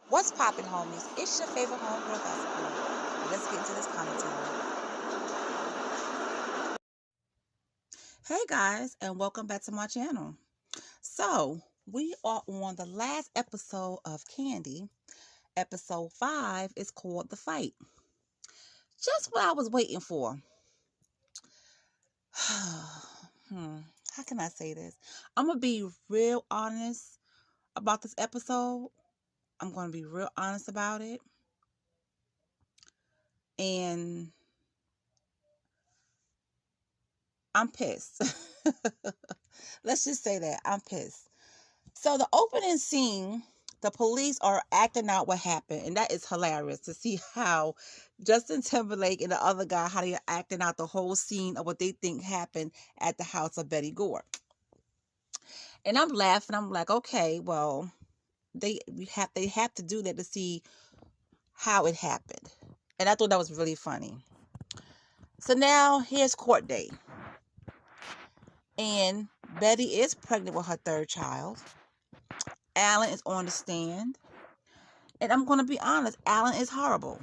What's poppin', homies? It's your favorite homegirl gospel. Let's get into this commentary. Hey guys, and welcome back to my channel. So, we are on the last episode of Candy. Episode 5 is called The Fight. Just what I was waiting for. How can I say this? I'm going to be real honest about this episode. I'm going to be real honest about it. And I'm pissed. Let's just say that. I'm pissed. So the opening scene, the police are acting out what happened, and that is hilarious to see how Justin Timberlake and the other guy, how they're acting out the whole scene of what they think happened at the house of Betty Gore. And I'm laughing. I'm like, okay, well, they have to do that to see how it happened. And I thought that was really funny. So now here's court day. And Betty is pregnant with her third child. Alan is on the stand. And I'm going to be honest, Alan is horrible.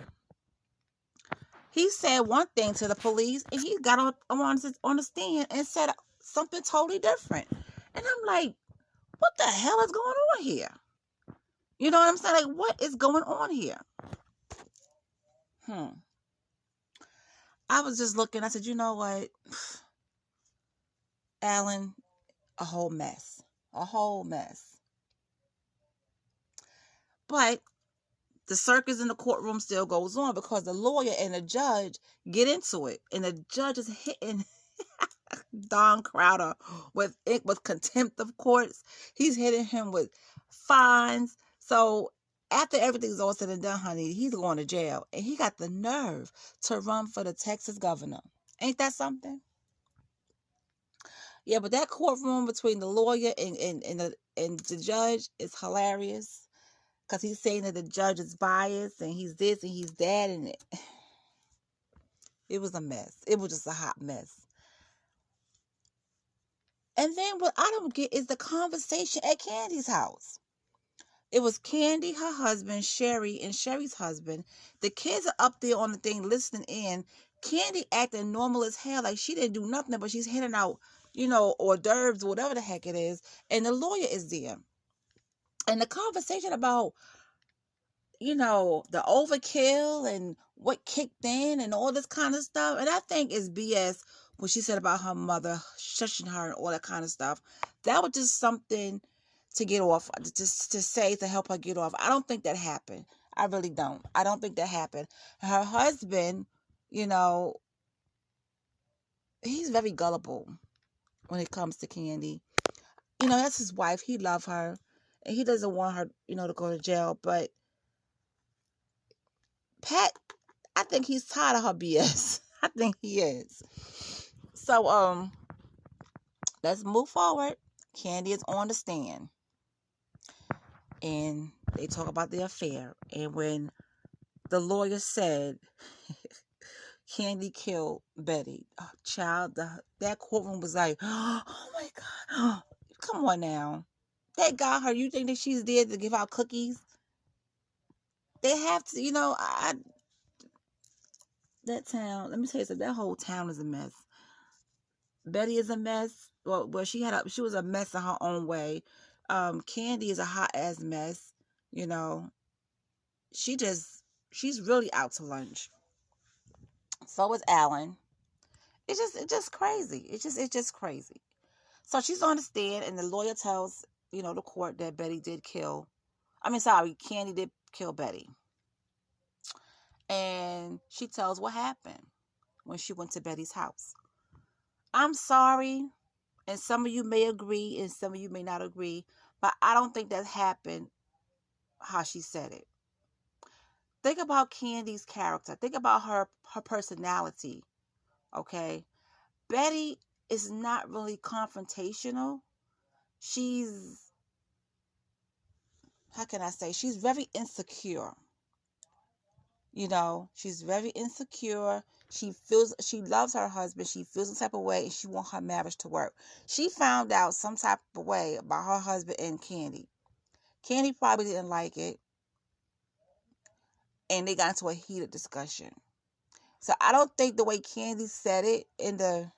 He said one thing to the police, and he got on the stand and said something totally different. And I'm like, what the hell is going on here? You know what I'm saying? Like, what is going on here? I was just looking. I said, you know what? Alan, a whole mess. A whole mess. But the circus in the courtroom still goes on because the lawyer and the judge get into it. And the judge is hitting Don Crowder with contempt of courts. He's hitting him with fines. So after everything's all said and done, honey, he's going to jail. And he got the nerve to run for the Texas governor. Ain't that something? Yeah, but that courtroom between the lawyer and the judge is hilarious. Because he's saying that the judge is biased and he's this and he's that. And it was a mess. It was just a hot mess. And then what I don't get is the conversation at Candy's house. It was Candy, her husband, Sherry, and Sherry's husband. The kids are up there on the thing listening in. Candy acting normal as hell, like she didn't do nothing, but she's handing out, hors d'oeuvres, whatever the heck it is. And the lawyer is there. And the conversation about, the overkill and what kicked in and all this kind of stuff. And I think it's BS what she said about her mother shushing her and all that kind of stuff. That was just something to get off, just to say, to help her get off. I don't think that happened. I really don't. I don't think that happened. Her husband, he's very gullible when it comes to Candy. That's his wife. He loves her. And he doesn't want her, to go to jail. But Pat, I think he's tired of her BS. I think he is. So, let's move forward. Candy is on the stand. And they talk about the affair. And when the lawyer said Candy killed Betty, child, that courtroom was like, oh my God. Come on now. They got her. You think that she's there to give out cookies? They have to, that town, let me tell you something, that whole town is a mess. Betty is a mess. Well, she was a mess in her own way. Candy is a hot ass mess. She's really out to lunch. So is Alan. It's just crazy. It's just crazy. So she's on the stand, and the lawyer tells the court that Candy did kill Betty, and she tells what happened when she went to Betty's house. I'm sorry, and some of you may agree, and some of you may not agree, but I don't think that happened how she said it. Think about Candy's character. Think about her personality, okay? Betty is not really confrontational. How can I say? She's very insecure. She's very insecure. She loves her husband. She feels some type of way, and she wants her marriage to work. She found out some type of way about her husband and Candy. Candy probably didn't like it. and they got into a heated discussion. So I don't think the way Candy said it in the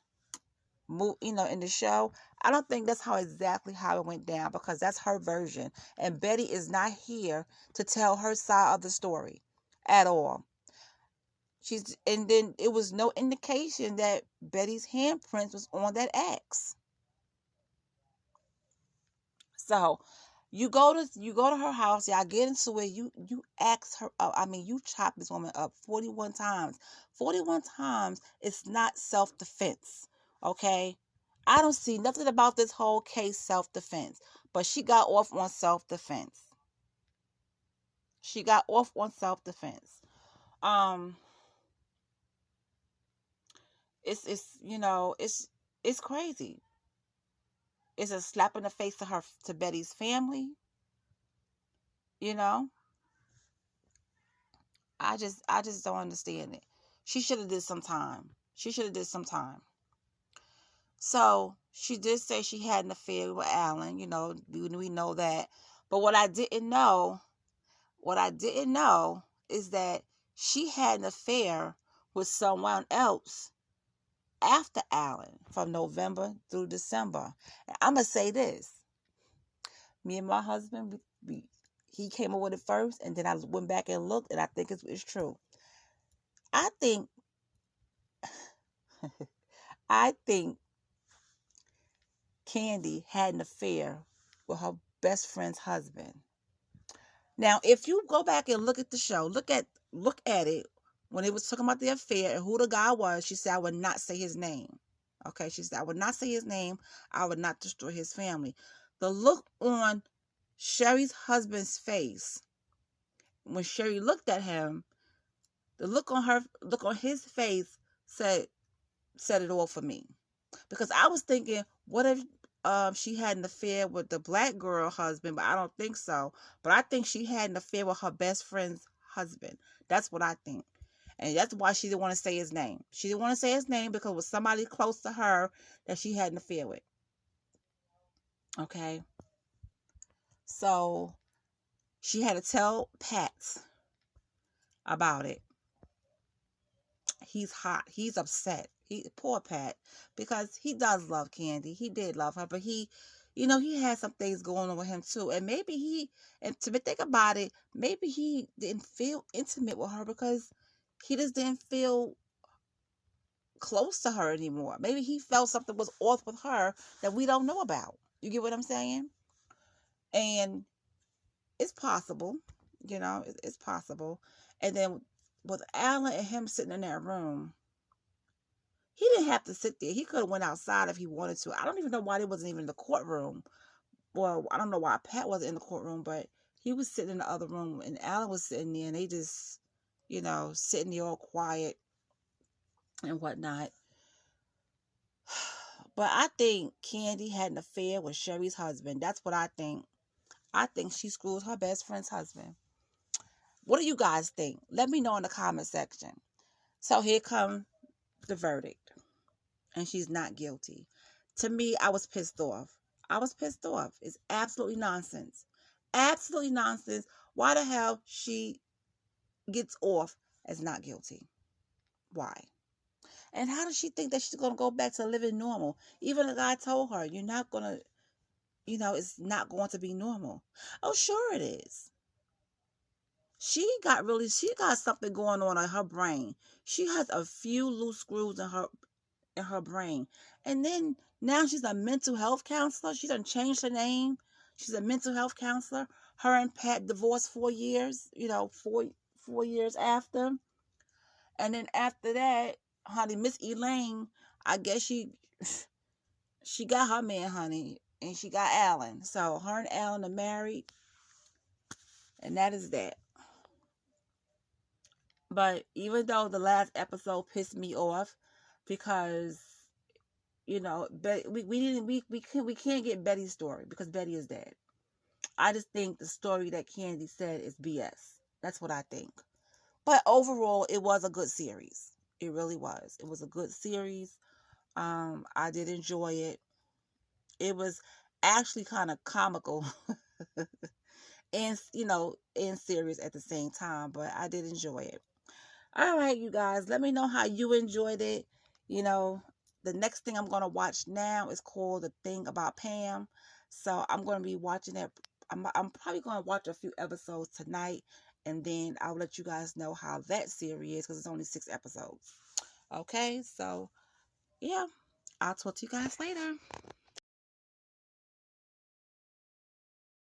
in the show, I don't think that's exactly how it went down, because that's her version, and Betty is not here to tell her side of the story at all. And then it was no indication that Betty's handprints was on that axe. So you go to her house, y'all get into it, you ask her, you chop this woman up 41 times. 41 times is not self-defense, okay? I don't see nothing about this whole case self-defense, but she got off on self-defense. She got off on self-defense. Um, it's crazy. It's a slap in the face to Betty's family, you know. I just don't understand it. She should have did some time. She should have did some time. So she did say she had an affair with Alan. We know that. But what I didn't know is that she had an affair with someone else after Alan from November through December. And I'm gonna say this: me and my husband, he came up with it first, and then I went back and looked, and I think it's true. I think I think Candy had an affair with her best friend's husband. Now, if you go back and look at the show, look at it when it was talking about the affair and who the guy was. She said, "I would not say his name." Okay, she said, "I would not say his name. I would not destroy his family." The look on Sherry's husband's face when Sherry looked at him, the look on his face said it all for me. Because I was thinking, what if she had an affair with the black girl husband? But I don't think so. But I think she had an affair with her best friend's husband. That's what I think. And that's why she didn't want to say his name. She didn't want to say his name because it was somebody close to her that she had an affair with. Okay? So she had to tell Pat about it. He's hot. He's upset. Poor Pat, because he does love Candy. He did love her, but he had some things going on with him too. And and to think about it, maybe he didn't feel intimate with her because he just didn't feel close to her anymore. Maybe he felt something was off with her that we don't know about. You get what I'm saying? And it's possible, it's possible. And then with Alan and him sitting in that room, he didn't have to sit there. He could have went outside if he wanted to. I don't even know why they wasn't even in the courtroom. Well, I don't know why Pat wasn't in the courtroom, but he was sitting in the other room, and Alan was sitting there, and they just, sitting there all quiet and whatnot. But I think Candy had an affair with Sherry's husband. That's what I think. I think she screwed her best friend's husband. What do you guys think? Let me know in the comment section. So here come the verdict. And she's not guilty. To me, I was pissed off. It's absolutely nonsense. Absolutely nonsense. Why the hell she gets off as not guilty? Why? And how does she think that she's going to go back to living normal? Even the guy told her, you're not going to, it's not going to be normal. Oh, sure it is. She got something going on in her brain. She has a few loose screws in her brain. And then now she's a mental health counselor. She done changed her name. She's a mental health counselor. Her and Pat divorced 4 years, 4 years after. And then after that, honey, Miss Elaine, I guess she got her man, honey, and she got Alan. So her and Alan are married. And that is that. But even though the last episode pissed me off because we can't get Betty's story because Betty is dead. I just think the story that Candy said is BS. That's what I think. But overall, it was a good series. It really was. It was a good series. I did enjoy it. It was actually kind of comical and, and serious at the same time, but I did enjoy it. All right, you guys, let me know how you enjoyed it. You know, the next thing I'm going to watch now is called The Thing About Pam. So I'm going to be watching it. I'm probably going to watch a few episodes tonight, and then I'll let you guys know how that series is, because it's only 6 episodes. Okay, so yeah, I'll talk to you guys later.